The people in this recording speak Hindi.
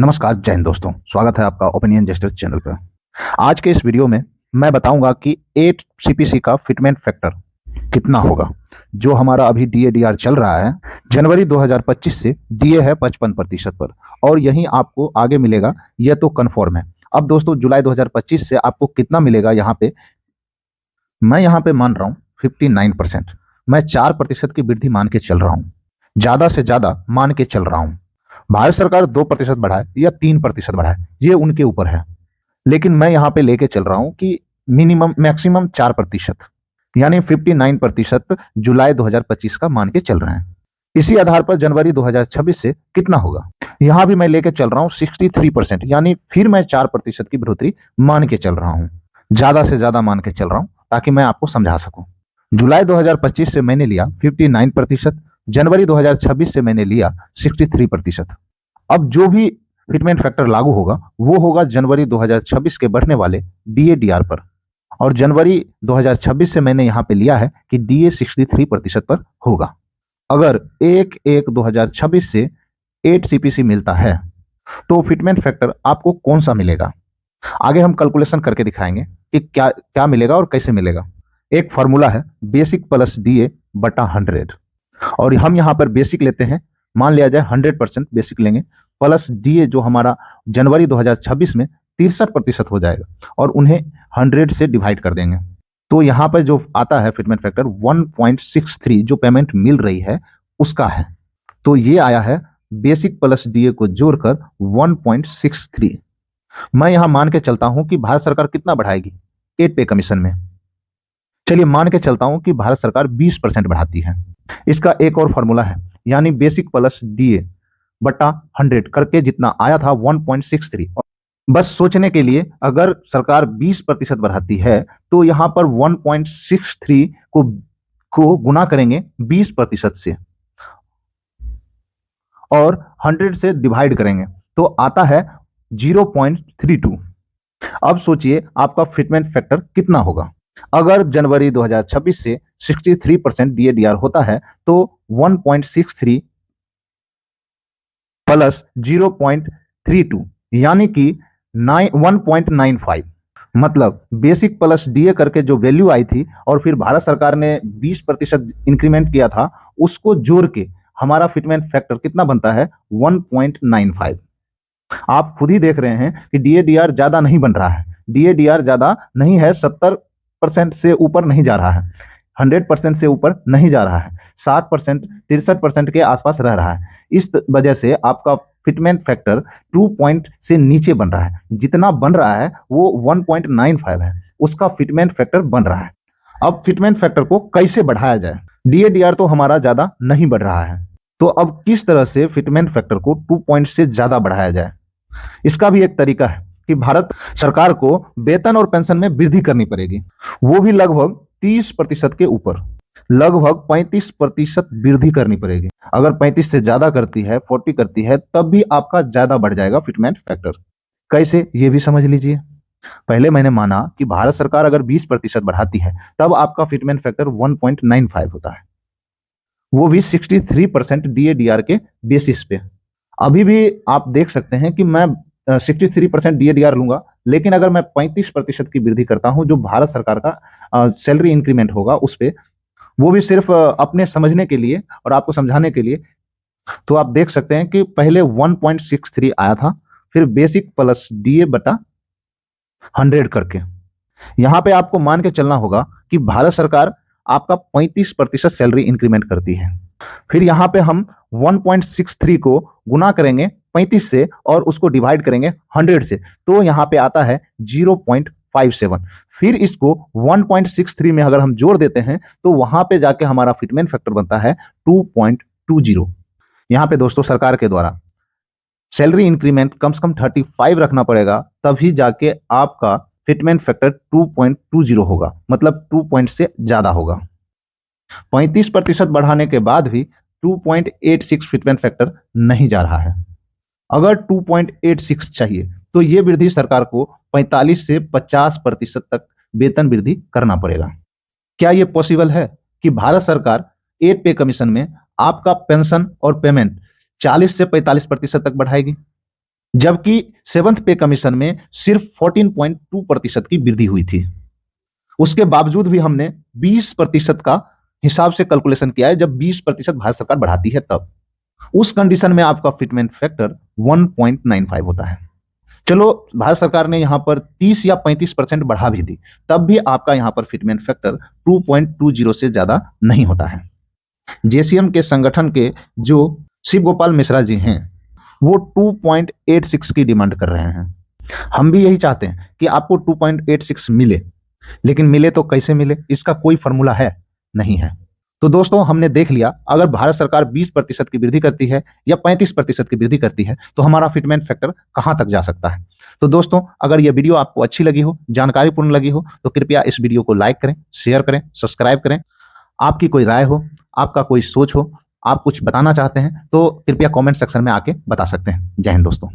नमस्कार, जय हिंद दोस्तों। स्वागत है आपका ओपिनियन जस्टिस चैनल पर। आज के इस वीडियो में मैं बताऊंगा कि 8 सीपीसी का फिटमेंट फैक्टर कितना होगा। जो हमारा अभी डीए-डीआर चल रहा है, जनवरी 2025 से डीए है 55% पर और यही आपको आगे मिलेगा, यह तो कन्फर्म है। अब दोस्तों जुलाई 2025 से आपको कितना मिलेगा यहाँ पे, मैं यहाँ पे मान रहा हूँ 59%। मैं 4% की वृद्धि मान के चल रहा हूँ, ज़्यादा से ज़्यादा मान के चल रहा हूँ। भारत सरकार 2% बढ़ाए या 3% बढ़ाए, ये उनके ऊपर है, लेकिन मैं यहाँ पे लेके चल रहा हूँ कि मिनिमम मैक्सिमम 4%, यानी 59% जुलाई 2025 का मान के चल रहे हैं। इसी आधार पर जनवरी 2026 से कितना होगा, यहाँ भी मैं लेके चल रहा हूँ 63%, यानी फिर मैं 4% की बढ़ोतरी मान के चल रहा हूँ, ज़्यादा से ज़्यादा मान के चल रहा हूँ ताकि मैं आपको समझा सकूँ। जुलाई 2025 से मैंने लिया 59%, जनवरी 2026 से मैंने लिया 63%। अब जो भी फिटमेंट फैक्टर लागू होगा वो होगा जनवरी 2026 के बढ़ने वाले डीए-डीआर पर, और जनवरी 2026 से मैंने यहाँ पे लिया है कि डीए 63% पर होगा। अगर 1/1/2026 से 8 सीपीसी मिलता है तो फिटमेंट फैक्टर आपको कौन सा मिलेगा, आगे हम कैलकुलेशन करके दिखाएंगे कि क्या क्या मिलेगा और कैसे मिलेगा। एक फॉर्मूला है बेसिक प्लस डीए बटा 100, और हम यहाँ पर बेसिक लेते हैं, मान लिया जाए 100% बेसिक लेंगे, प्लस डीए जो हमारा जनवरी 2026 में 63% हो जाएगा और उन्हें 100 से डिवाइड कर देंगे। तो यहाँ पर जो आता है फिटमेंट फैक्टर 1.63 जो पेमेंट मिल रही है उसका है, तो ये आया है बेसिक प्लस डीए को जोड़कर 1.63। मैं यहाँ मान के चलता हूँ कि भारत सरकार कितना बढ़ाएगी 8 पे कमीशन में। चलिए मान के चलता हूँ कि भारत सरकार 20% बढ़ाती है। इसका एक और फॉर्मूला है, यानी बेसिक प्लस डीए बटा 100 करके जितना आया था 1.63। बस सोचने के लिए, अगर सरकार 20% बढ़ाती है तो यहाँ पर 1.63 को गुना करेंगे 20% से और 100 से डिवाइड करेंगे तो आता है 0.32। अब सोचिए आपका फिटमेंट फैक्टर कितना होगा। अगर जनवरी 2026 से 63% डीए-डीआर होता है तो 1.63 प्लस 0.32 यानी कि 1.95, मतलब बेसिक प्लस डीए करके जो वैल्यू आई थी और फिर भारत सरकार ने 20% इंक्रीमेंट किया था, उसको जोड़ के हमारा फिटमेंट फैक्टर कितना बनता है 1.95। आप खुद ही देख रहे हैं कि डीए-डीआर ज्यादा नहीं बन रहा है, डीए-डीआर ज्यादा नहीं है, 70% से ऊपर नहीं जा रहा है, 100% से ऊपर नहीं जा रहा है, 60% 63% के आसपास रह रहा है। इस वजह से आपका फिटमेंट फैक्टर 2 पॉइंट से नीचे बन रहा है। जितना बन रहा है वो 1.95 है, उसका फिटमेंट फैक्टर बन रहा है। अब फिटमेंट फैक्टर को कैसे बढ़ाया जाए, डीए-डीआर तो हमारा ज्यादा नहीं बढ़ रहा है, तो अब किस तरह से फिटमेंट फैक्टर को 2 पॉइंट से ज्यादा बढ़ाया जाए। इसका भी एक तरीका है कि भारत सरकार को वेतन और पेंशन में वृद्धि करनी पड़ेगी, वो भी लगभग 30% के ऊपर, लगभग 35% वृद्धि करनी पड़ेगी। अगर 35 से ज्यादा करती है, 40 करती है, तब भी आपका ज्यादा बढ़ जाएगा फिटमेंट फैक्टर। कैसे, ये भी समझ लीजिए। पहले मैंने माना कि भारत सरकार अगर 20% बढ़ाती है तब आपका फिटमेंट फैक्टर 1.95 होता है, वो भी 63% डीए-डीआर के बेसिस पे। अभी भी आप देख सकते हैं कि मैं 63% डीए-डीआर लूंगा, लेकिन अगर मैं 35% की वृद्धि करता हूं जो भारत सरकार का सैलरी इंक्रीमेंट होगा उस पे, वो भी सिर्फ अपने समझने के लिए और आपको समझाने के लिए, तो आप देख सकते हैं कि पहले 1.63 आया था, फिर बेसिक प्लस डीए बटा 100 करके। यहाँ पे आपको मान के चलना होगा कि भारत सरकार आपका 35% सैलरी इंक्रीमेंट करती है, फिर यहाँ पे हम 1.63 को गुना करेंगे 35 से और उसको डिवाइड करेंगे 100 से, तो यहाँ पे आता है 0.57। फिर इसको 1.63 में अगर हम जोड़ देते हैं तो वहां पे जाके हमारा फिटमेंट फैक्टर बनता है 2.20। यहाँ पे दोस्तों सरकार के द्वारा सैलरी इंक्रीमेंट कम से कम 35 रखना पड़ेगा, तभी जाके आपका फिटमेंट फैक्टर 2.20 होगा, मतलब 2 पॉइंट से ज्यादा होगा। 35% बढ़ाने के बाद भी 2.86 फिटमेंट फैक्टर नहीं जा रहा है। अगर 2.86 चाहिए तो ये वृद्धि सरकार को 45 से 50% तक वेतन वृद्धि करना पड़ेगा। क्या ये पॉसिबल है कि भारत सरकार 8 पे कमीशन में आपका पेंशन और पेमेंट 40 से 45% तक बढ़ाएगी? जबकि 7th पे कमीशन में सिर्फ 14.2% की वृद्धि हुई थी। उसके बावजूद भी हमने 20% का हिसाब से कैलकुलेशन किया है, जब 20% भारत सरकार बढ़ाती है तब। उस कंडीशन में आपका फिटमेंट फैक्टर 1.95 होता है। चलो भारत सरकार ने यहां पर 30 या 35% बढ़ा भी दी, तब भी आपका यहां पर फिटमेंट फैक्टर 2.20 से ज्यादा नहीं होता है। जेसीएम के संगठन के जो शिव गोपाल मिश्रा जी हैं, वो 2.86 की डिमांड कर रहे हैं। हम भी यही चाहते हैं कि आपको 2.86 मिले, लेकिन मिले तो कैसे मिले, इसका कोई फॉर्मूला है नहीं है। तो दोस्तों हमने देख लिया, अगर भारत सरकार 20% की वृद्धि करती है या 35% की वृद्धि करती है तो हमारा फिटमेंट फैक्टर कहां तक जा सकता है। तो दोस्तों अगर यह वीडियो आपको अच्छी लगी हो, जानकारीपूर्ण लगी हो, तो कृपया इस वीडियो को लाइक करें, शेयर करें, सब्सक्राइब करें। आपकी कोई राय हो, आपका कोई सोच हो, आप कुछ बताना चाहते हैं तो कृपया कमेंट सेक्शन में आके बता सकते हैं। जय हिंद दोस्तों।